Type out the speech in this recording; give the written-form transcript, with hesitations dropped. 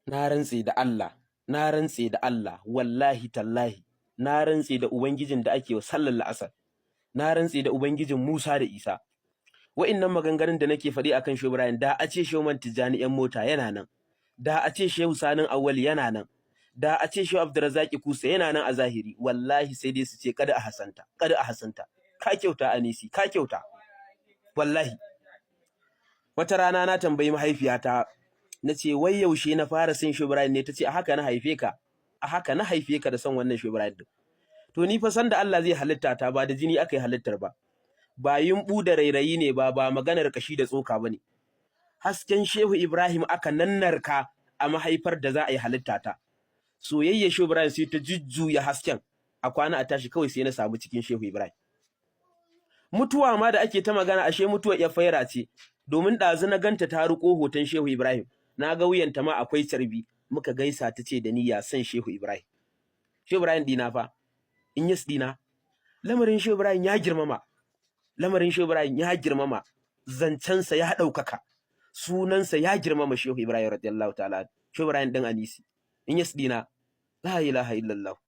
na rantse da Allah, na rantse da Allah, wallahi tallahi, na rantse da ubangijin da ake wa sallar la'asar, na rantse da ubangijin Musa da Isa. Wa'innan maganganun da nake faɗi akan Shehu Ibrahim, da a ce Shehu Man Tijjani yan mota yana nan, da a ce Shehu Sanin Awwali yana nan, da a ce Shehu Abdurrazzaq Kusa yana nan a zahiri, wallahi sai dai su ce kada a hasanta, kada a hasanta. Ka kyauta Anisi, ka kyauta. Wallahi. Wata rana na tambayi mahaifiyata, na ce wai yaushe na fara son Shehu Ibrahim ne, ta ce a haka na haife ka, a haka na haife ka da son wannan Shehu Ibrahim din. To ni fa san da Allah zai halitta ta ba da jini aka yi halittar ba, ba yumɓu da rairayi ne ba, ba maganar kashi da tsoka ba ne. Hasken Shehu Ibrahim aka nannarka a mahaifar da za a yi halitta ta. Soyayya Shehu Ibrahim sai ta jujjuya hasken, a kwana a tashi kawai sai na samu cikin Shehu Ibrahim. Mutuwa ma da ake ta magana, ashe mutuwa ya faira ce, domin ɗazu na ganta ta riƙo hoton Shehu Ibrahim, na ga wuyanta ma akwai carbi, muka gaisa ta ce da ni ya san Shehu Ibrahim. Shehu Ibrahim dina fa, in yas dina, lamarin Shehu Ibrahim ya girmama, lamarin Shehu Ibrahim ya girmama, zancensa ya ɗaukaka, sunansa ya girmama Shehu Ibrahim radiyallahu ta'ala, Shehu Ibrahim ɗan Anisi, in yas dina, la ilaha illallah.